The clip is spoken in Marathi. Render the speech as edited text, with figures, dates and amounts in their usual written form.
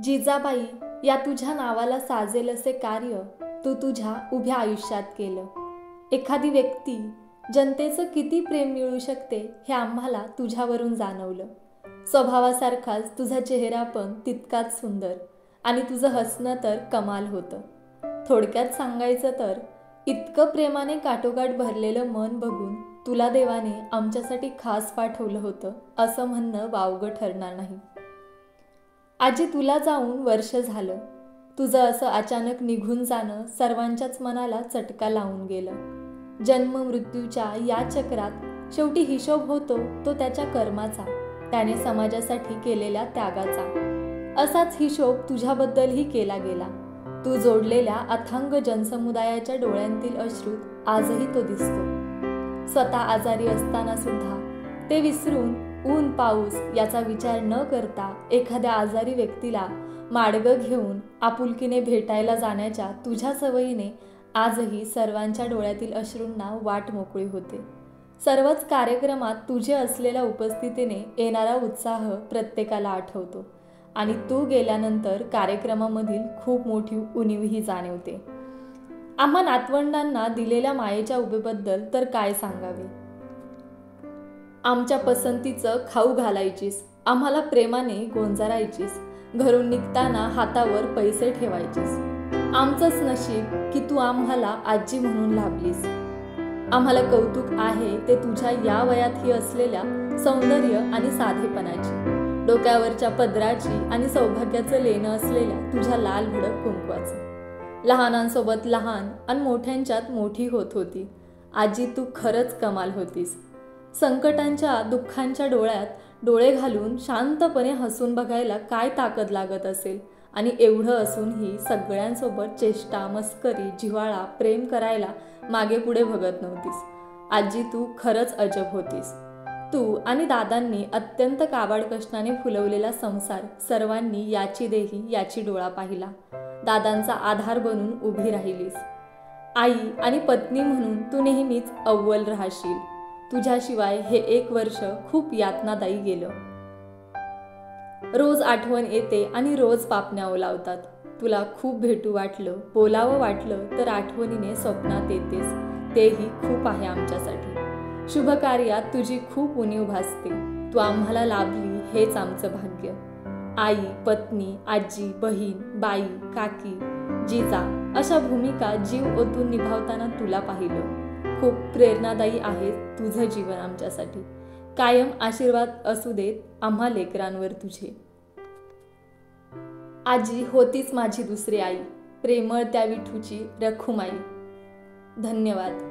जिजाबाई या तुझ्या नावाला साजेल असे कार्य तू तुझ्या उभ्या आयुष्यात केलं. एखादी व्यक्ती जनतेचं किती प्रेम मिळू शकते हे आम्हाला तुझ्यावरून जाणवलं. स्वभावासारखाच तुझा चेहरा पण तितकाच सुंदर आणि तुझं हसणं तर कमाल होतं. थोडक्यात सांगायचं तर इतकं प्रेमाने काठोकाठ भरलेलं मन बघून तुला देवाने आमच्यासाठी खास पाठवलं होतं असं म्हणणं वावगं ठरणार नाही. आजी, तुला जाऊन वर्ष झालं. तुझं असं अचानक निघून जाणं सर्वांच्याच मनाला चटका लावून गेलं. जन्म मृत्यूच्या या चक्रात शेवटी हिशोब होतो तो त्याच्या कर्माचा, त्याने समाजासाठी केलेल्या त्यागाचा. असाच हिशोब तुझ्याबद्दलही केला गेला. तू जोडलेल्या अथांग जनसमुदायाच्या डोळ्यांतील अश्रूत आजही तो दिसतो. स्वतः आजारी असताना सुद्धा ते विसरून ऊन पाऊस याचा विचार न करता एखाद्या आजारी व्यक्तीला माडगं घेऊन आपुलकीने भेटायला जाण्याच्या तुझ्या सवयीने आजही सर्वांच्या डोळ्यातील अश्रूंना वाट मोकळी होते. सर्वच कार्यक्रमात तुझे असलेल्या उपस्थितीने येणारा उत्साह प्रत्येकाला आठवतो आणि तू गेल्यानंतर कार्यक्रमामधील खूप मोठी उणीवही जाणवते. आम्हा नातवंडांना दिलेल्या मायेच्या उभेबद्दल तर काय सांगावे. आमच्या पसंतीचं खाऊ घालायचीस, आम्हाला प्रेमाने गोंजारायचीस, घरून निघताना हातावर पैसे ठेवायचीस. आमचंच नशीब की तू आम्हाला आजी म्हणून लाभलीस. आम्हाला कौतुक आहे ते तुझ्या या वयातही असलेल्या सौंदर्य आणि साधेपणाची, डोक्यावरच्या पदराची आणि सौभाग्याचं लेणं असलेल्या तुझ्या लाल भडक कुंकवाचं. लहानांसोबत लहान आणि मोठ्यांच्यात मोठी होत होती. आजी, तू खरंच कमाल होतीस. संकटांच्या दुःखांच्या डोळ्यात डोळे घालून शांतपणे हसून बघायला काय ताकद लागत असेल, आणि एवढं असूनही सगळ्यांसोबत चेष्टा मस्करी जिव्हाळा प्रेम करायला मागे पुढे बघत नव्हतीस. आजी, तू खरंच अजब होतीस. तू आणि दादांनी अत्यंत काबाड कष्टाने फुलवलेला संसार सर्वांनी याची देही याची डोळा पाहिला. दादांचा आधार बनून उभी राहिलीस. आई आणि पत्नी म्हणून तू नेहमीच अव्वल राहशील. तुझ्याशिवाय हे 1 वर्ष खूप यातनादायी गेलं. रोज आठवण येते आणि रोज पापण्या ओलावतात. तुला खूप भेटू वाटलं, बोलावं वाटलं तर आठवणीने स्वप्नात येतेस. तेही खूप आहे आमच्यासाठी. शुभ कार्यात तुझी खूप उणीव भासते. तू आम्हाला लाभली हेच आमचं भाग्य. आई, पत्नी, आजी, बहीण, बाई, काकी, जिजा अशा भूमिका जीव ओतून निभावताना तुला पाहिलं. खूप प्रेरणादायी आहे तुझं जीवन आमच्यासाठी. कायम आशीर्वाद असू देत आम्हा लेकरांवर तुझे. आजी होतीच माझी दुसरी आई, प्रेमळ त्या विठूची रखुमाई. धन्यवाद.